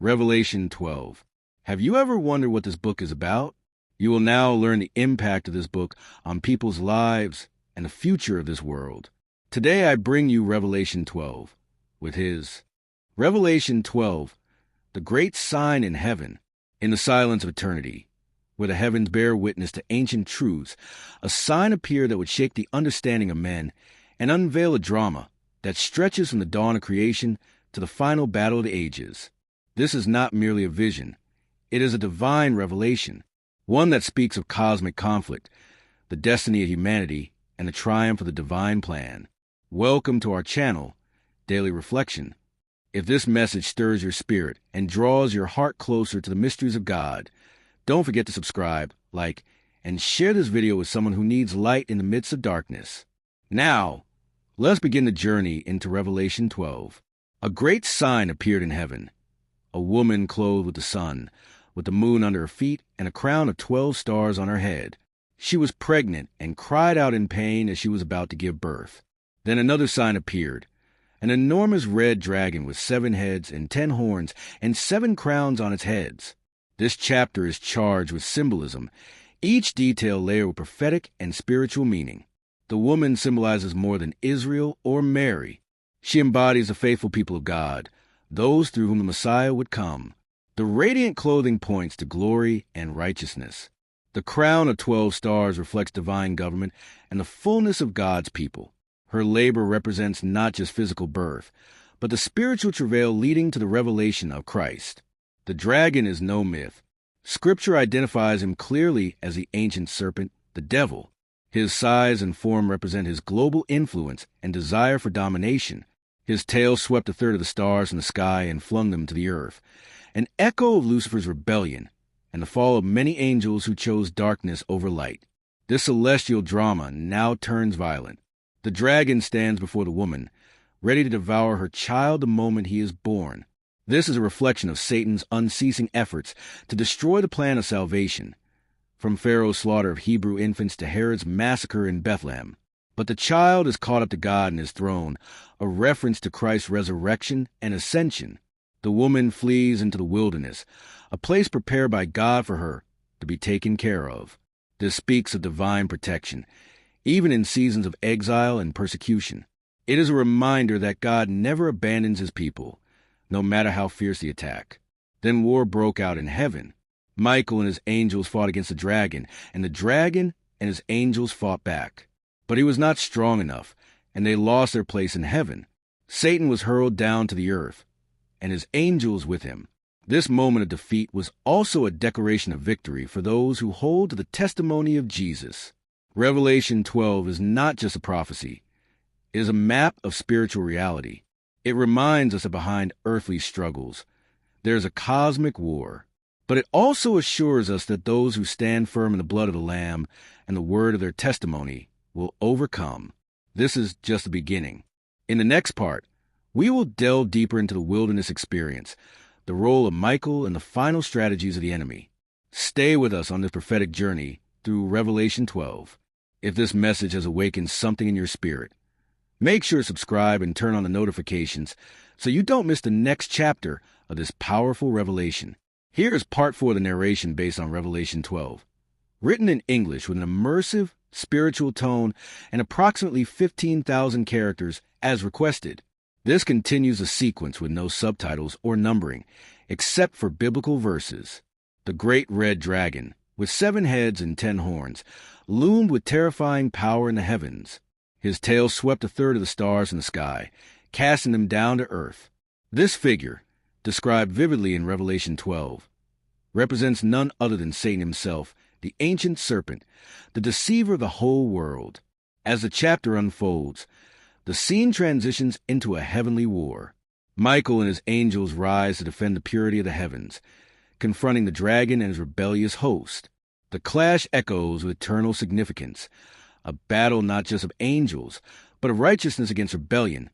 Revelation 12. Have you ever wondered what this book is about? You will now learn the impact of this book on people's lives and the future of this world. Today I bring you Revelation 12 with his Revelation 12, the great sign in heaven, in the silence of eternity, where the heavens bear witness to ancient truths, a sign appeared that would shake the understanding of men and unveil a drama that stretches from the dawn of creation to the final battle of the ages. This is not merely a vision. It is a divine revelation, one that speaks of cosmic conflict, the destiny of humanity, and the triumph of the divine plan. Welcome to our channel, Daily Reflection. If this message stirs your spirit and draws your heart closer to the mysteries of God, don't forget to subscribe, like, and share this video with someone who needs light in the midst of darkness. Now, let's begin the journey into Revelation 12. A great sign appeared in heaven. A woman clothed with the sun, with the moon under her feet and a crown of 12 stars on her head. She was pregnant and cried out in pain as she was about to give birth. Then another sign appeared. An enormous red dragon with 7 heads and 10 horns and 7 crowns on its heads. This chapter is charged with symbolism, each detail layered with prophetic and spiritual meaning. The woman symbolizes more than Israel or Mary. She embodies the faithful people of God, those through whom the Messiah would come. The radiant clothing points to glory and righteousness. The crown of 12 stars reflects divine government and the fullness of God's people. Her labor represents not just physical birth, but the spiritual travail leading to the revelation of Christ. The dragon is no myth. Scripture identifies him clearly as the ancient serpent, the devil. His size and form represent his global influence and desire for domination. His tail swept a third of the stars in the sky and flung them to the earth, an echo of Lucifer's rebellion and the fall of many angels who chose darkness over light. This celestial drama now turns violent. The dragon stands before the woman, ready to devour her child the moment he is born. This is a reflection of Satan's unceasing efforts to destroy the plan of salvation, from Pharaoh's slaughter of Hebrew infants to Herod's massacre in Bethlehem. But the child is caught up to God and his throne, a reference to Christ's resurrection and ascension. The woman flees into the wilderness, a place prepared by God for her to be taken care of. This speaks of divine protection, even in seasons of exile and persecution. It is a reminder that God never abandons his people, no matter how fierce the attack. Then war broke out in heaven. Michael and his angels fought against the dragon and his angels fought back. But he was not strong enough, and they lost their place in heaven. Satan was hurled down to the earth, and his angels with him. This moment of defeat was also a declaration of victory for those who hold to the testimony of Jesus. Revelation 12 is not just a prophecy. It is a map of spiritual reality. It reminds us that behind earthly struggles, there is a cosmic war. But it also assures us that those who stand firm in the blood of the Lamb and the word of their testimony will overcome. This is just the beginning. In the next part, we will delve deeper into the wilderness experience, the role of Michael, and the final strategies of the enemy. Stay with us on this prophetic journey through Revelation 12. If this message has awakened something in your spirit, make sure to subscribe and turn on the notifications so you don't miss the next chapter of this powerful revelation. Here is part 4 of the narration based on Revelation 12. Written in English with an immersive, spiritual tone and approximately 15,000 characters as requested. This continues a sequence with no subtitles or numbering, except for biblical verses. The great red dragon, with 7 heads and 10 horns, loomed with terrifying power in the heavens. His tail swept a third of the stars in the sky, casting them down to earth. This figure, described vividly in Revelation 12, represents none other than Satan himself, the ancient serpent, the deceiver of the whole world. As the chapter unfolds, the scene transitions into a heavenly war. Michael and his angels rise to defend the purity of the heavens, confronting the dragon and his rebellious host. The clash echoes with eternal significance, a battle not just of angels, but of righteousness against rebellion,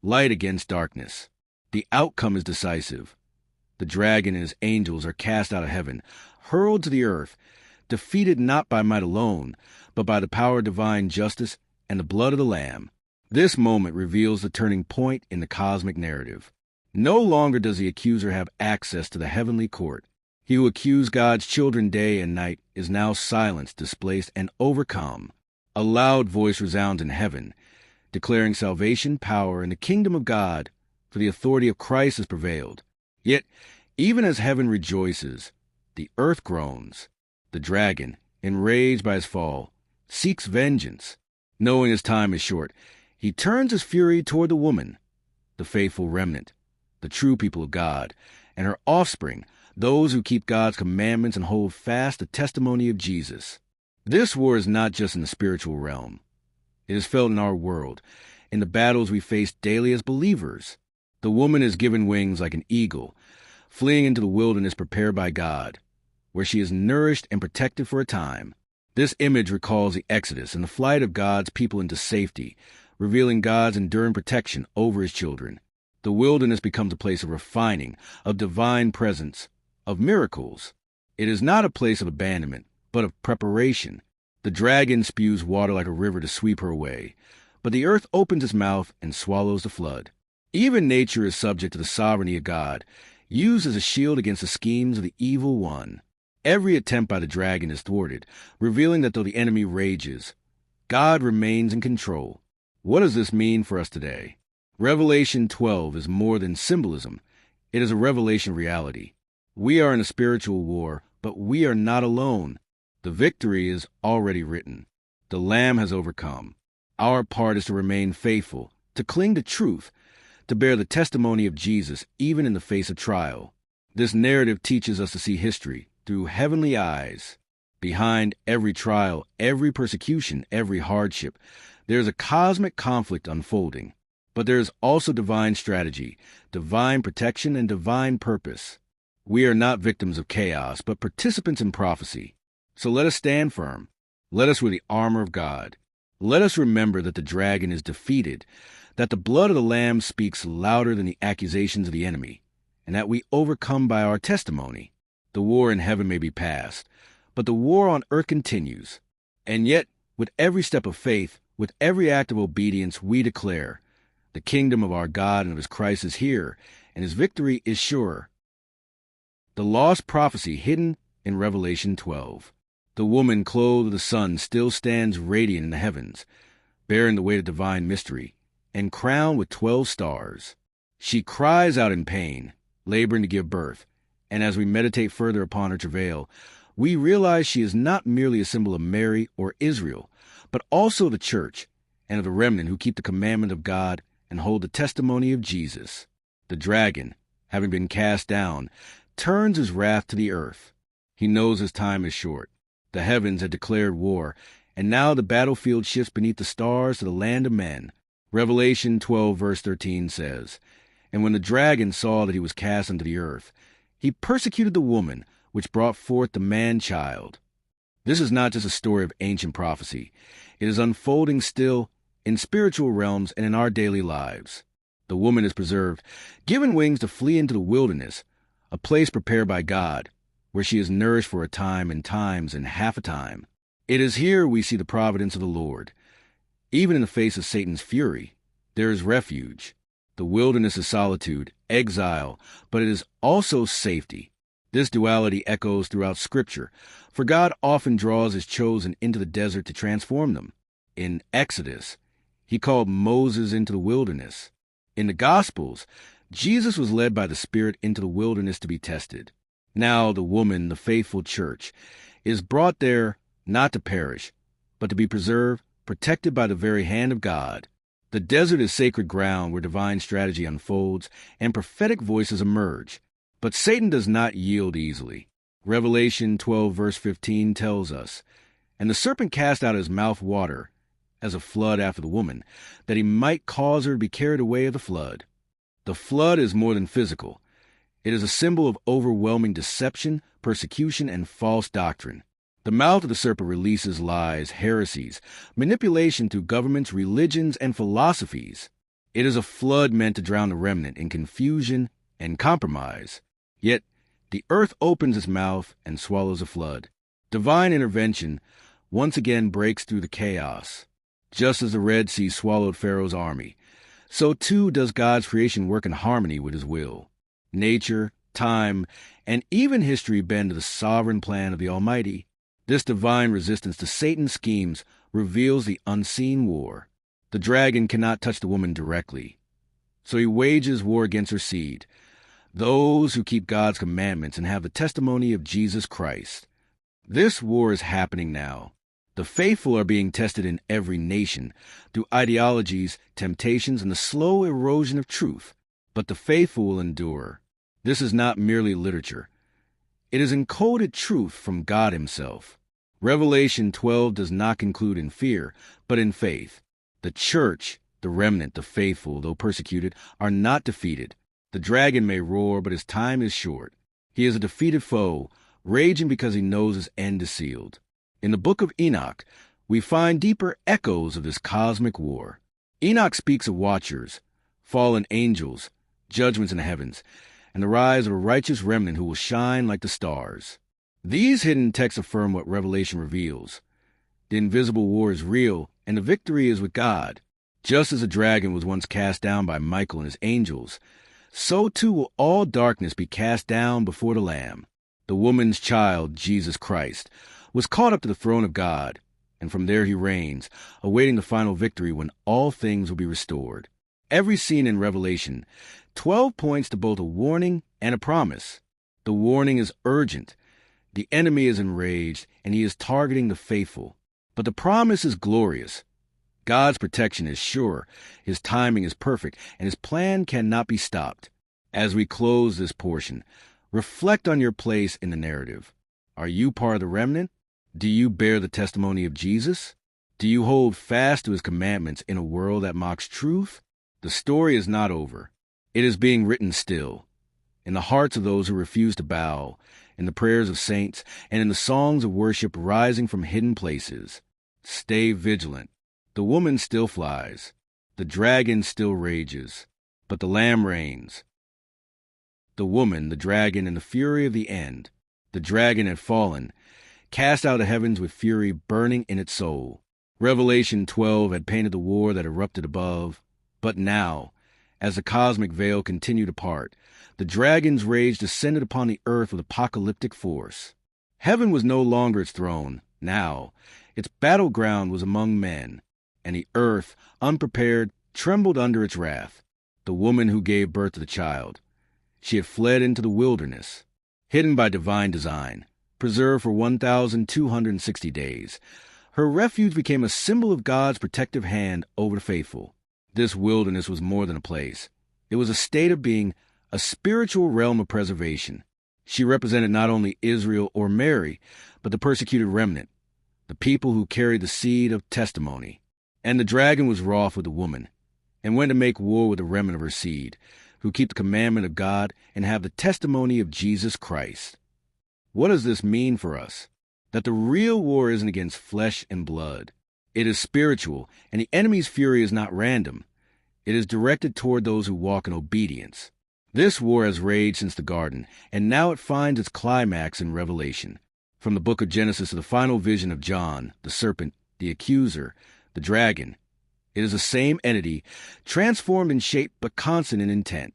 light against darkness. The outcome is decisive. The dragon and his angels are cast out of heaven, hurled to the earth, defeated not by might alone, but by the power of divine justice and the blood of the Lamb. This moment reveals the turning point in the cosmic narrative. No longer does the accuser have access to the heavenly court. He who accused God's children day and night is now silenced, displaced, and overcome. A loud voice resounds in heaven, declaring salvation, power, and the kingdom of God, for the authority of Christ has prevailed. Yet, even as heaven rejoices, the earth groans. The dragon, enraged by his fall, seeks vengeance. Knowing his time is short, he turns his fury toward the woman, the faithful remnant, the true people of God, and her offspring, those who keep God's commandments and hold fast the testimony of Jesus. This war is not just in the spiritual realm. It is felt in our world, in the battles we face daily as believers. The woman is given wings like an eagle, fleeing into the wilderness prepared by God, where she is nourished and protected for a time. This image recalls the Exodus and the flight of God's people into safety, revealing God's enduring protection over his children. The wilderness becomes a place of refining, of divine presence, of miracles. It is not a place of abandonment, but of preparation. The dragon spews water like a river to sweep her away, but the earth opens its mouth and swallows the flood. Even nature is subject to the sovereignty of God, used as a shield against the schemes of the evil one. Every attempt by the dragon is thwarted, revealing that though the enemy rages, God remains in control. What does this mean for us today? Revelation 12 is more than symbolism. It is a revelation reality. We are in a spiritual war, but we are not alone. The victory is already written. The Lamb has overcome. Our part is to remain faithful, to cling to truth, to bear the testimony of Jesus even in the face of trial. This narrative teaches us to see history through heavenly eyes. Behind every trial, every persecution, every hardship, there is a cosmic conflict unfolding. But there is also divine strategy, divine protection, and divine purpose. We are not victims of chaos, but participants in prophecy. So let us stand firm. Let us wear the armor of God. Let us remember that the dragon is defeated, that the blood of the Lamb speaks louder than the accusations of the enemy, and that we overcome by our testimony. The war in heaven may be past, but the war on earth continues. And yet, with every step of faith, with every act of obedience, we declare, the kingdom of our God and of his Christ is here, and his victory is sure. The lost prophecy hidden in Revelation 12. The woman clothed with the sun still stands radiant in the heavens, bearing the weight of divine mystery, and crowned with 12 stars. She cries out in pain, laboring to give birth, and as we meditate further upon her travail, we realize she is not merely a symbol of Mary or Israel, but also the church and of the remnant who keep the commandment of God and hold the testimony of Jesus. The dragon, having been cast down, turns his wrath to the earth. He knows his time is short. The heavens had declared war, and now the battlefield shifts beneath the stars to the land of men. Revelation 12 verse 13 says, "And when the dragon saw that he was cast unto the earth, he persecuted the woman which brought forth the man-child." This is not just a story of ancient prophecy. It is unfolding still in spiritual realms and in our daily lives. The woman is preserved, given wings to flee into the wilderness, a place prepared by God, where she is nourished for a time and times and half a time. It is here we see the providence of the Lord. Even in the face of Satan's fury, there is refuge. The wilderness is solitude, exile, but it is also safety. This duality echoes throughout Scripture, for God often draws his chosen into the desert to transform them. In Exodus, he called Moses into the wilderness. In the Gospels, Jesus was led by the Spirit into the wilderness to be tested. Now the woman, the faithful church, is brought there not to perish, but to be preserved, protected by the very hand of God. The desert is sacred ground where divine strategy unfolds and prophetic voices emerge. But Satan does not yield easily. Revelation 12 verse 15 tells us, "And the serpent cast out his mouth water, as a flood after the woman, that he might cause her to be carried away of the flood." The flood is more than physical. It is a symbol of overwhelming deception, persecution, and false doctrine. The mouth of the serpent releases lies, heresies, manipulation through governments, religions, and philosophies. It is a flood meant to drown the remnant in confusion and compromise. Yet, the earth opens its mouth and swallows a flood. Divine intervention once again breaks through the chaos. Just as the Red Sea swallowed Pharaoh's army, So too does God's creation work in harmony with his will. Nature, time, and even history bend to the sovereign plan of the Almighty. This divine resistance to Satan's schemes reveals the unseen war. The dragon cannot touch the woman directly, so he wages war against her seed, those who keep God's commandments and have the testimony of Jesus Christ. This war is happening now. The faithful are being tested in every nation through ideologies, temptations, and the slow erosion of truth. But the faithful will endure. This is not merely literature. It is encoded truth from God himself. Revelation 12 does not conclude in fear, but in faith. The church, the remnant, the faithful, though persecuted, are not defeated. The dragon may roar, but his time is short. He is a defeated foe, raging because he knows his end is sealed. In the book of Enoch, we find deeper echoes of this cosmic war. Enoch speaks of watchers, fallen angels, judgments in the heavens, and the rise of a righteous remnant who will shine like the stars. These hidden texts affirm what Revelation reveals. The invisible war is real, and the victory is with God. Just as a dragon was once cast down by Michael and his angels, so too will all darkness be cast down before the Lamb. The woman's child, Jesus Christ, was caught up to the throne of God, and from there he reigns, awaiting the final victory when all things will be restored. Every scene in Revelation 12 points to both a warning and a promise. The warning is urgent. The enemy is enraged, and he is targeting the faithful. But the promise is glorious. God's protection is sure, his timing is perfect, and his plan cannot be stopped. As we close this portion, reflect on your place in the narrative. Are you part of the remnant? Do you bear the testimony of Jesus? Do you hold fast to his commandments in a world that mocks truth? The story is not over. It is being written still, in the hearts of those who refuse to bow, in the prayers of saints, and in the songs of worship rising from hidden places. Stay vigilant. The woman still flies. The dragon still rages. But the Lamb reigns. The woman, the dragon, and the fury of the end. The dragon had fallen, cast out of the heavens with fury burning in its soul. Revelation 12 had painted the war that erupted above. But now, as the cosmic veil continued to part, the dragon's rage descended upon the earth with apocalyptic force. Heaven was no longer its throne. Now, its battleground was among men, and the earth, unprepared, trembled under its wrath. The woman who gave birth to the child, she had fled into the wilderness, hidden by divine design, preserved for 1,260 days. Her refuge became a symbol of God's protective hand over the faithful. This wilderness was more than a place. It was a state of being, a spiritual realm of preservation. She represented not only Israel or Mary, but the persecuted remnant, the people who carried the seed of testimony. And the dragon was wroth with the woman, and went to make war with the remnant of her seed, who keep the commandment of God and have the testimony of Jesus Christ. What does this mean for us? That the real war isn't against flesh and blood. It is spiritual, and the enemy's fury is not random. It is directed toward those who walk in obedience. This war has raged since the garden, and now it finds its climax in Revelation. From the book of Genesis to the final vision of John, the serpent, the accuser, the dragon, it is the same entity, transformed in shape but constant in intent,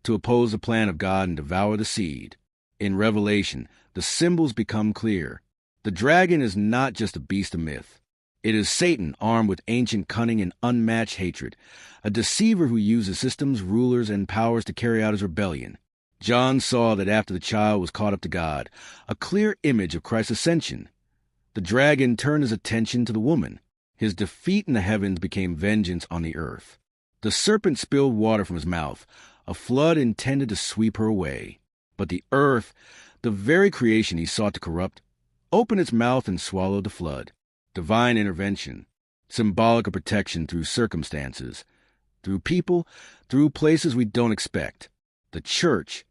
to oppose the plan of God and devour the seed. In Revelation, the symbols become clear. The dragon is not just a beast of myth. It is Satan armed with ancient cunning and unmatched hatred, a deceiver who uses systems, rulers, and powers to carry out his rebellion. John saw that after the child was caught up to God, a clear image of Christ's ascension. The dragon turned his attention to the woman. His defeat in the heavens became vengeance on the earth. The serpent spilled water from his mouth, a flood intended to sweep her away. But the earth, the very creation he sought to corrupt, opened its mouth and swallowed the flood. Divine intervention, symbolic of protection through circumstances, through people, through places we don't expect. The church,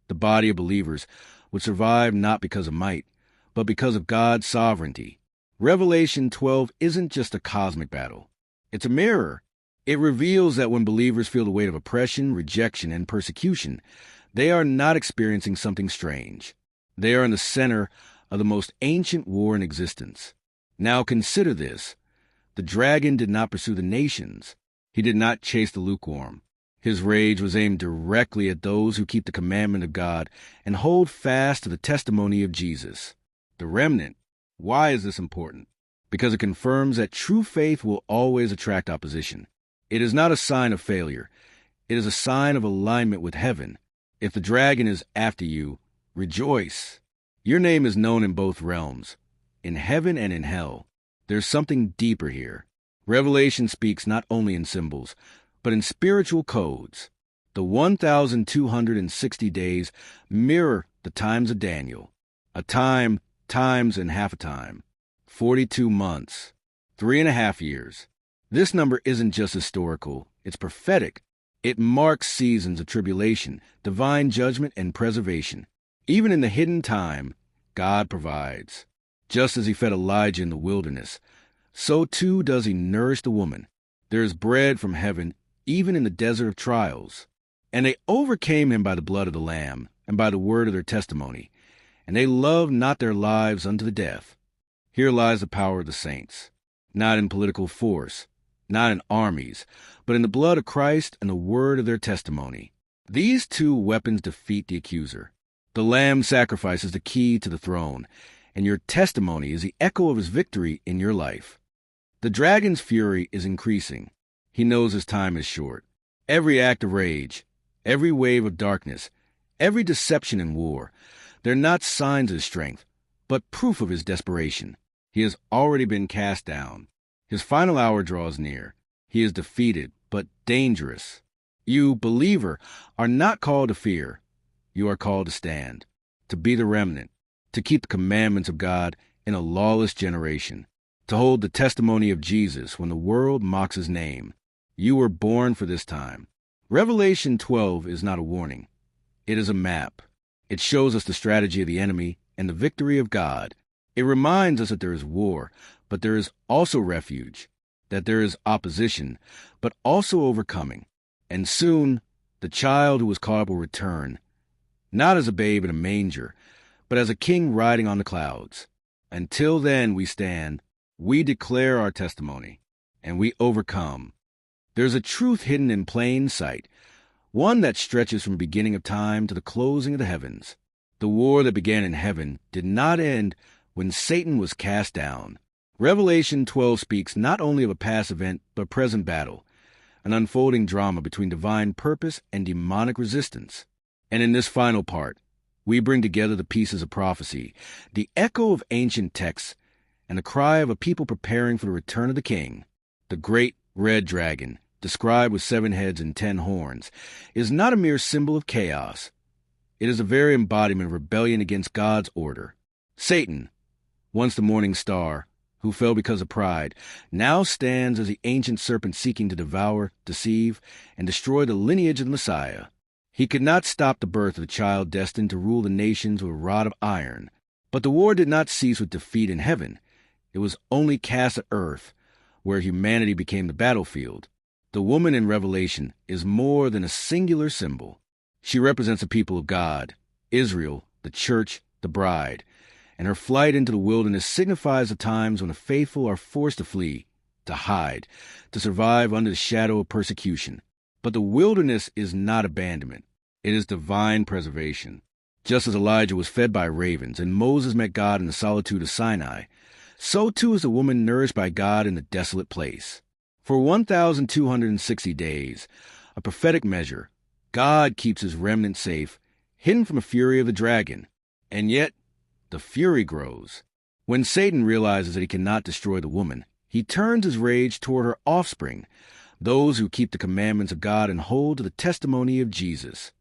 the body of believers, would survive not because of might, but because of God's sovereignty. Revelation 12 isn't just a cosmic battle. It's a mirror. It reveals that when believers feel the weight of oppression, rejection, and persecution, they are not experiencing something strange. They are in the center of the most ancient war in existence. Now consider this. The dragon did not pursue the nations. He did not chase the lukewarm. His rage was aimed directly at those who keep the commandment of God and hold fast to the testimony of Jesus. The remnant. Why is this important? Because it confirms that true faith will always attract opposition. It is not a sign of failure. It is a sign of alignment with heaven. If the dragon is after you, rejoice. Your name is known in both realms, in heaven and in hell. There's something deeper here. Revelation speaks not only in symbols, but in spiritual codes. The 1,260 days mirror the times of Daniel. A time, times, and half a time. 42 months. 3.5 years. This number isn't just historical, it's prophetic. It marks seasons of tribulation, divine judgment, and preservation. Even in the hidden time, God provides. Just as he fed Elijah in the wilderness, so too does he nourish the woman. There is bread from heaven, even in the desert of trials. And they overcame him by the blood of the Lamb, and by the word of their testimony. And they loved not their lives unto the death. Here lies the power of the saints. Not in political force, not in armies, but in the blood of Christ and the word of their testimony. These two weapons defeat the accuser. The Lamb sacrifice is the key to the throne, and your testimony is the echo of his victory in your life. The dragon's fury is increasing. He knows his time is short. Every act of rage, every wave of darkness, every deception and war, they're not signs of his strength, but proof of his desperation. He has already been cast down. His final hour draws near. He is defeated, but dangerous. You, believer, are not called to fear. You are called to stand, to be the remnant, to keep the commandments of God in a lawless generation, to hold the testimony of Jesus when the world mocks his name. You were born for this time. Revelation 12 is not a warning. It is a map. It shows us the strategy of the enemy and the victory of God. It reminds us that there is war, but there is also refuge, that there is opposition, but also overcoming. And soon, the child who was caught up will return, not as a babe in a manger, but as a king riding on the clouds. Until then we stand, we declare our testimony, and we overcome. There's a truth hidden in plain sight, one that stretches from the beginning of time to the closing of the heavens. The war that began in heaven did not end when Satan was cast down. Revelation 12 speaks not only of a past event, but a present battle, an unfolding drama between divine purpose and demonic resistance. And in this final part, we bring together the pieces of prophecy, the echo of ancient texts, and the cry of a people preparing for the return of the King. The great red dragon, described with 7 heads and 10 horns, is not a mere symbol of chaos. It is the very embodiment of rebellion against God's order. Satan, once the morning star, who fell because of pride, now stands as the ancient serpent seeking to devour, deceive, and destroy the lineage of the Messiah. He could not stop the birth of the child destined to rule the nations with a rod of iron. But the war did not cease with defeat in heaven. It was only cast at earth, where humanity became the battlefield. The woman in Revelation is more than a singular symbol. She represents the people of God, Israel, the church, the bride, and her flight into the wilderness signifies the times when the faithful are forced to flee, to hide, to survive under the shadow of persecution. But the wilderness is not abandonment. It is divine preservation. Just as Elijah was fed by ravens and Moses met God in the solitude of Sinai, so too is the woman nourished by God in the desolate place. For 1,260 days, a prophetic measure, God keeps his remnant safe, hidden from the fury of the dragon. And yet, the fury grows. When Satan realizes that he cannot destroy the woman, he turns his rage toward her offspring, those who keep the commandments of God and hold to the testimony of Jesus.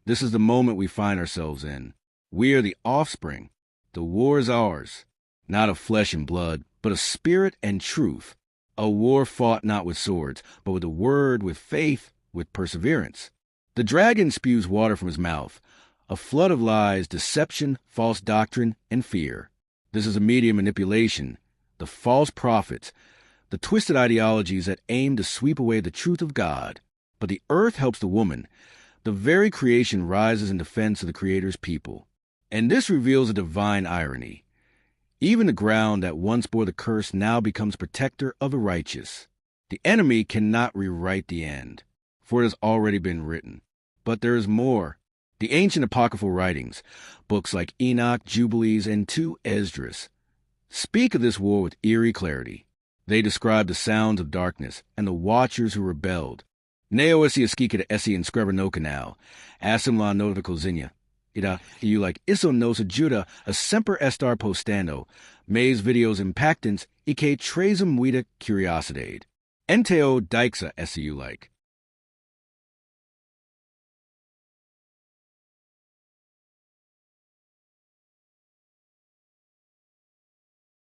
This is the moment we find ourselves in. We are the offspring. The war is ours, not of flesh and blood, but of spirit and truth. A war fought not with swords, but with the word, with faith, with perseverance. The dragon spews water from his mouth, a flood of lies, deception, false doctrine, and fear. This is a media manipulation, the false prophets, the twisted ideologies that aim to sweep away the truth of God. But the earth helps the woman. The very creation rises in defense of the Creator's people. And this reveals a divine irony. Even the ground that once bore the curse now becomes protector of the righteous. The enemy cannot rewrite the end, for it has already been written. But there is more. The ancient apocryphal writings, books like Enoch, Jubilees, and 2 Esdras, speak of this war with eerie clarity. They describe the sounds of darkness and the watchers who rebelled. Neo esse esquika de esse inscreva no canal, asim la notificozinha. Ida, you like isso nos ajuda a sempre estar postando, mais videos impactants e que trazem muita curiosidade. Enteo dixa esse you like.